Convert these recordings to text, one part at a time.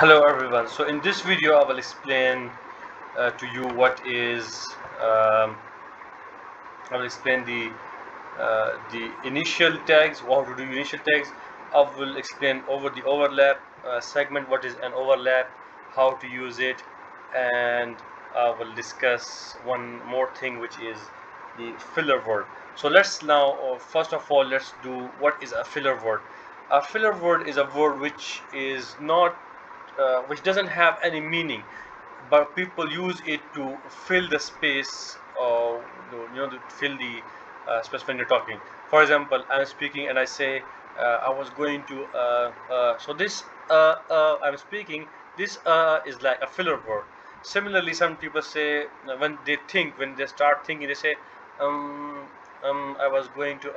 Hello everyone. So in this video I will explain to you what is I will explain the initial tags, how to do initial tags. I will explain over the overlap segment, what is an overlap, how to use it, and I will discuss one more thing, which is the filler word. So let's now first of all let's do what is a filler word. A filler word is a word which is not which doesn't have any meaning, but people use it to fill the space, to fill the space when you're talking. For example, I'm speaking and I say I was going to so this I'm speaking, this is like a filler word. Similarly, some people say, when they start thinking, they say um, I was going to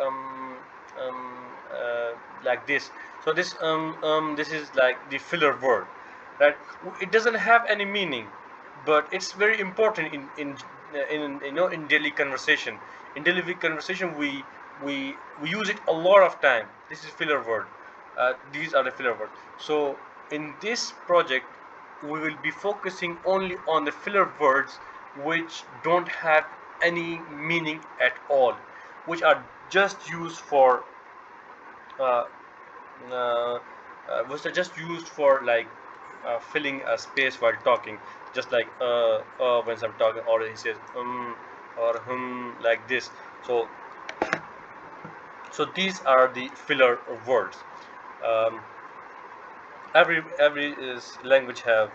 like this. So this is like the filler word, right? It doesn't have any meaning, but it's very important in daily conversation. In daily conversation, we use it a lot of time. This is filler word. These are the filler words. So in this project, we will be focusing only on the filler words which don't have any meaning at all, which are just used for uh, uh, which are just used for like filling a space while talking, just like when I'm talking, or he says or like this. So these are the filler words. Um, every is language have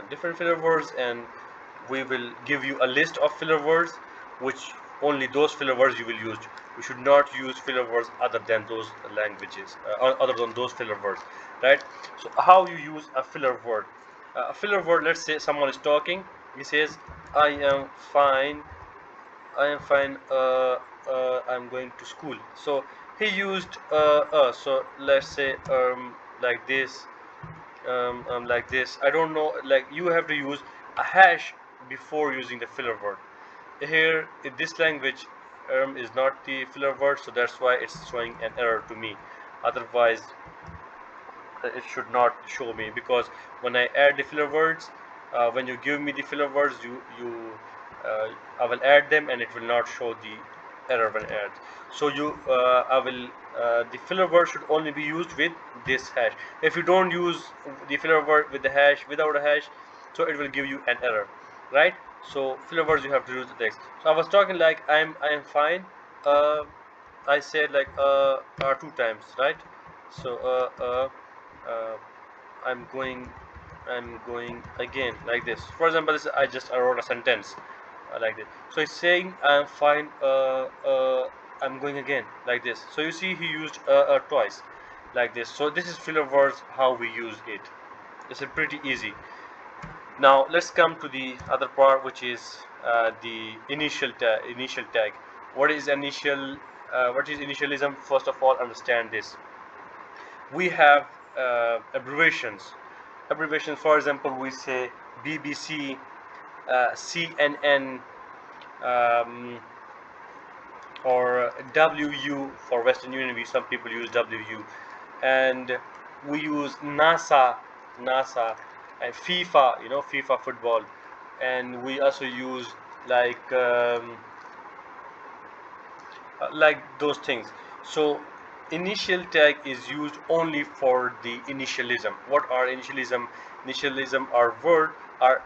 different filler words, and we will give you a list of filler words, which only those filler words you will use. We should not use filler words other than those languages, other than those filler words, right? So how you use a filler word? A filler word, let's say someone is talking, he says I am fine, I am fine, I'm going to school. So he used so let's say like this, like this. I don't know, like you have to use a hash before using the filler word. Here in this language, is not the filler word, so that's why it's showing an error to me. Otherwise, it should not show me, because when I add the filler words, when you give me the filler words, I will add them, and it will not show the error when add. So I will the filler word should only be used with this hash. If you don't use the filler word with the hash, without a hash, so it will give you an error, right? So filler words you have to use the text. So I was talking like I am fine. uh, I said like two times, right? So uh, I'm going I'm going again, like this. For example, I wrote a sentence like this. So he's saying I'm fine, I'm going again, like this. So you see he used twice, like this. So this is filler words, how we use it. This is pretty easy. Now let's come to the other part, which is the initial tag. What is what is initialism? First of all, understand this. We have abbreviations. Abbreviations, for example, we say BBC, CNN, um, or WU for Western Union. Some people use WU, and we use NASA, and FIFA. FIFA football, and we also use like like those things. So initial tag is used only for the initialism. What are initialism? Initialism are word are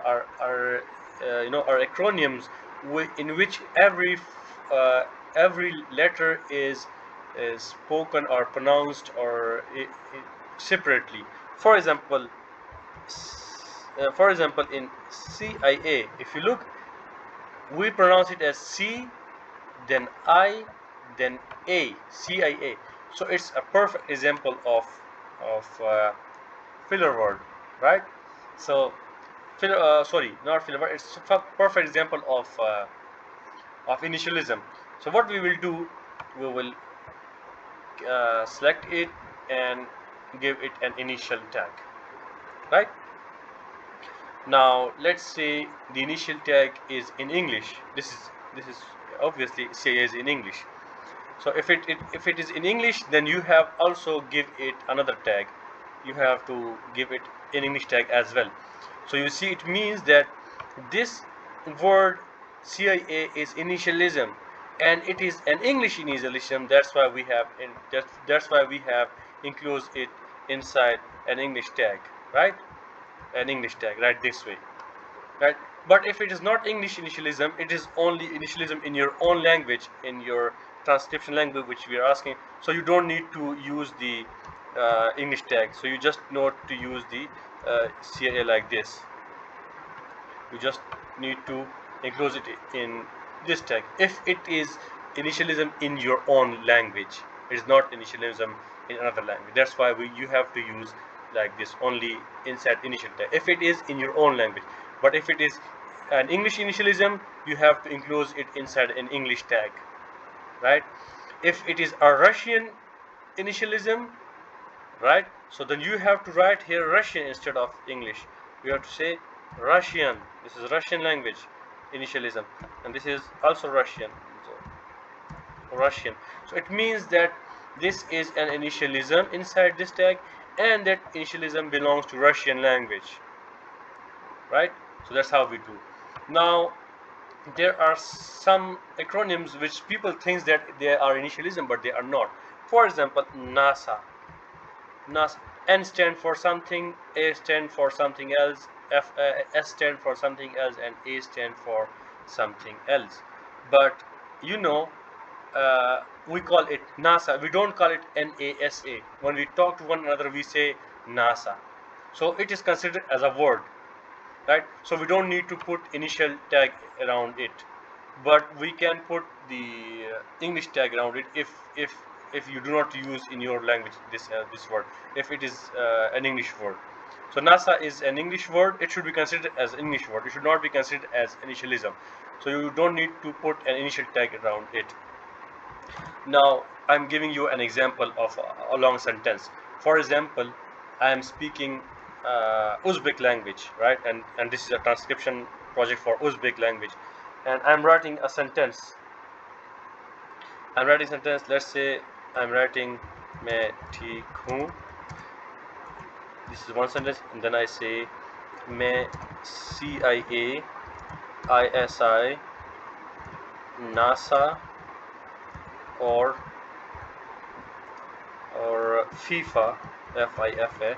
are acronyms in which every letter is spoken or pronounced or separately. For example, in CIA, if you look, we pronounce it as C, then I, then A, CIA. So it's a perfect example of filler word, right? So sorry, not filler word. It's a perfect example of initialism. So what we will do, we will select it and give it an initial tag, right? Now let's say the initial tag is in English. This is obviously CIA is in English. So if it is in English, then you have also give it another tag. you have to give it an English tag as well. So you see, it means that this word CIA is initialism, and it is an English initialism. That's why we have that's why we have enclosed it inside an English tag, right? An English tag, right, this way, right? But if it is not English initialism, it is only initialism in your own language, in your transcription language, which we are asking. So you don't need to use the English tag. So you just know to use the CIA like this. You just need to enclose it in this tag. If it is initialism in your own language, it is not initialism in another language. That's why you have to use like this, only inside initial tag, if it is in your own language. But if it is an English initialism, you have to enclose it inside an English tag, right? If it is a Russian initialism, right, so then you have to write here Russian instead of English. You have to say Russian. This is Russian language initialism, and this is also Russian. So Russian. So it means that this is an initialism inside this tag, and that initialism belongs to Russian language, right? So that's how we do. Now there are some acronyms which people think that they are initialism, but they are not. For example, NASA. NASA. N stand for something, A stand for something else, S stand for something else, and A stand for something else. But you know, we call it NASA. We don't call it NASA. When we talk to one another, we say NASA. So it is considered as a word, right? So we don't need to put initial tag around it, but we can put the English tag around it if you do not use in your language this word, if it is an English word. So NASA is an English word. It should be considered as an English word. It should not be considered as initialism. So you don't need to put an initial tag around it. Now I'm giving you an example of a long sentence. For example, I am speaking Uzbek language, right? And this is a transcription project for Uzbek language, and I'm writing a sentence. Let's say I'm writing मैं ठीक हूँ. This is one sentence, and then I say मैं CIA, ISI, NASA और FIFA, FIFA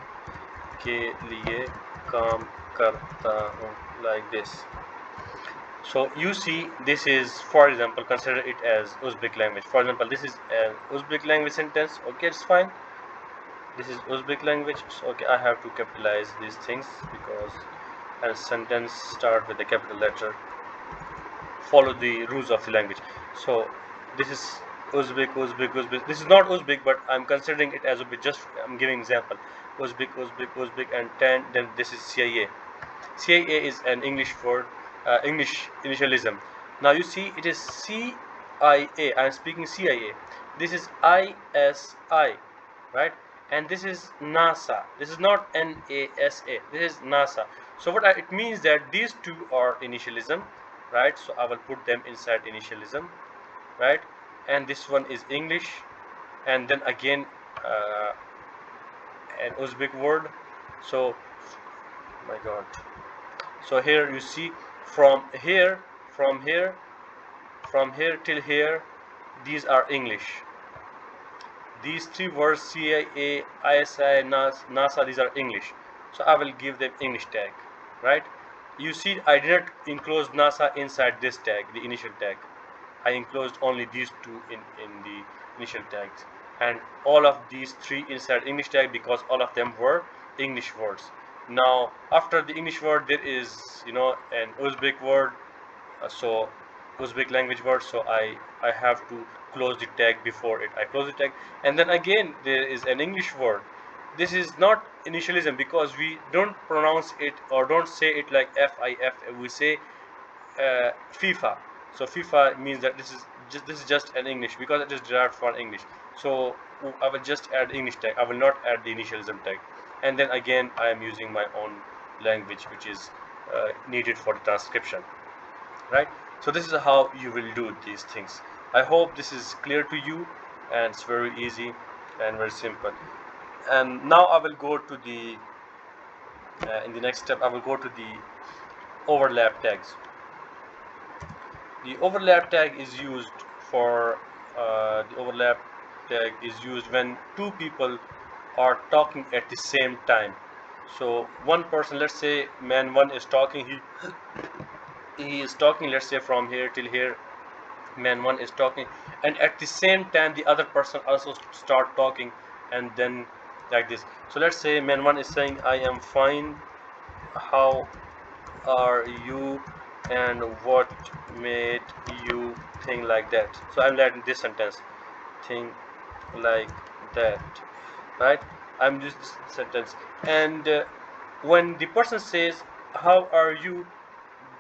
के लिए काम करता हूँ, like this. So you see, this is, for example, consider it as Uzbek language. For example, this is an Uzbek language sentence. Okay, it's fine. This is Uzbek language. So okay, I have to capitalize these things because a sentence start with a capital letter. Follow the rules of the language. So this is Uzbek. This is not Uzbek, but I'm considering it as Uzbek. Just I'm giving example. Uzbek, and then this is CIA. CIA is an English word, English initialism. Now you see, it is CIA. I'm speaking CIA. This is ISI, right? And this is NASA. This is not NASA. This is NASA. So it means that these two are initialism, right? So I will put them inside initialism, right? And this one is English, and then again an Uzbek word. So my God. So here you see, from here till here, these are English. These three words, CIA, ISI, NASA, these are English. So I will give them English tag, right? You see, I did not enclose NASA inside this tag, the initial tag. I enclosed only these two in the initial tags, and all of these three inside English tag because all of them were English words. Now after the English word, there is, you know, an Uzbek word, so Uzbek language word, so I have to close the tag before it. I close the tag, and then again there is an English word. This is not initialism because we don't pronounce it or don't say it like FIF. We say FIFA. So FIFA means that this is just an English because it is derived from English. So I will just add English tag. I will not add the initialism tag. And then again I am using my own language, which is needed for the transcription, right? So this is how you will do these things. I hope this is clear to you, and it's very easy and very simple. And now I will go to the in the next step I will go to the overlap tags. The overlap tag is used for the overlap tag is used when two people are talking at the same time. So one person, let's say man one is talking, he is talking, let's say from here till here, man one is talking, and at the same time the other person also start talking, and then like this. So let's say man one is saying, I am fine, how are you, and what made you think like that. So I'm letting this sentence, think like that, right? I'm just this sentence. And when the person says, how are you,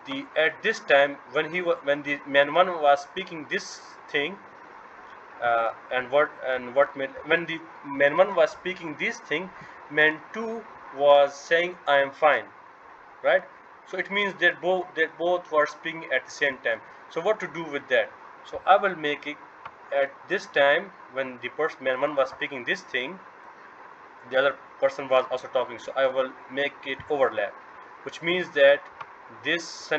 the at this time when when the man one was speaking this thing, and what made, when the man one was speaking this thing, man two was saying I am fine, right? So it means that both were speaking at the same time. So what to do with that? So I will make it at this time when the person man one was speaking this thing, the other person was also talking. So I will make it overlap, which means that this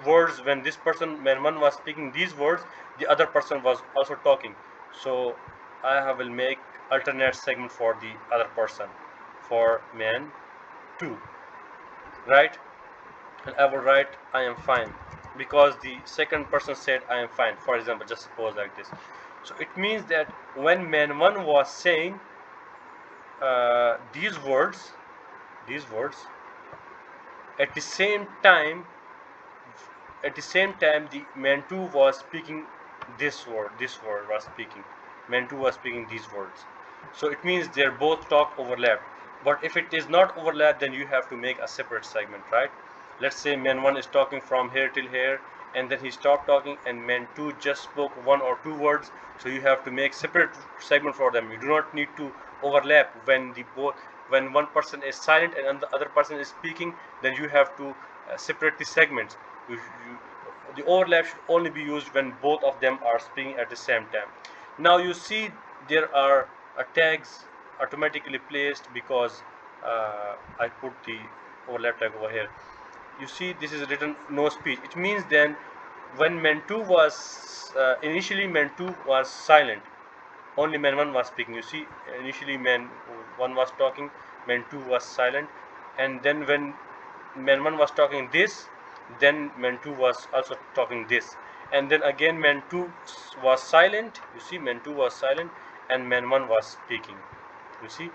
words, when this person man one was speaking these words, the other person was also talking. So I will make alternate segment for the other person, for man 2, right? And I will write I am fine because the second person said I am fine, for example, just suppose like this. So it means that when man one was saying these words at the same time, the man 2 was speaking this word was speaking, man 2 was speaking these words. So it means their both talk overlapped. But if it is not overlap, then you have to make a separate segment, right? Let's say man 1 is talking from here till here, and then he stopped talking, and man 2 just spoke one or two words. So you have to make separate segment for them. You do not need to overlap. When one person is silent and the other person is speaking, then you have to separate the segments. The overlap should only be used when both of them are speaking at the same time. Now you see there are tags automatically placed because I put the overlap tag over here. You see this is written no speech. It means then when man2 was initially man2 was silent, only man 1 was speaking. You see, initially man 1 was talking, man 2 was silent, and then when man 1 was talking this, then man 2 was also talking this, and then again man 2 was silent. You see, man 2 was silent, and man 1 was speaking. You see,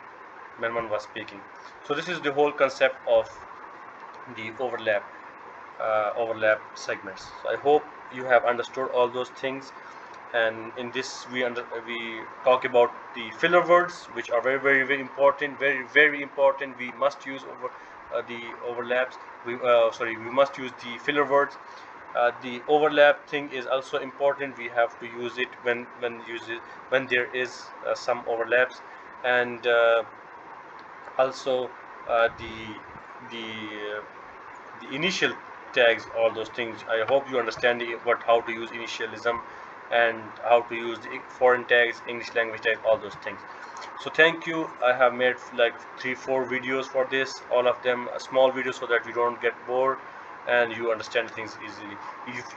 man 1 was speaking. So this is the whole concept of the overlap segments. So I hope you have understood all those things. And in this we talk about the filler words, which are very important, very important. We must use the overlaps. We must use the filler words. The overlap thing is also important. We have to use it when there is some overlaps, and also the uh, the initial tags, all those things. I hope you understand how to use initialism and how to use the foreign tags, English language tags, all those things. So thank you. I have made like 3-4 videos for this, all of them small videos, so that you don't get bored and you understand things easily.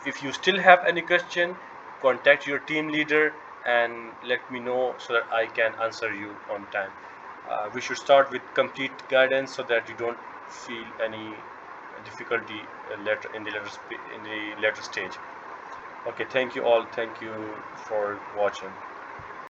If you still have any question, contact your team leader and let me know so that I can answer you on time. We should start with complete guidance so that you don't feel any difficulty in the later stage. Okay, thank you all. Thank you for watching.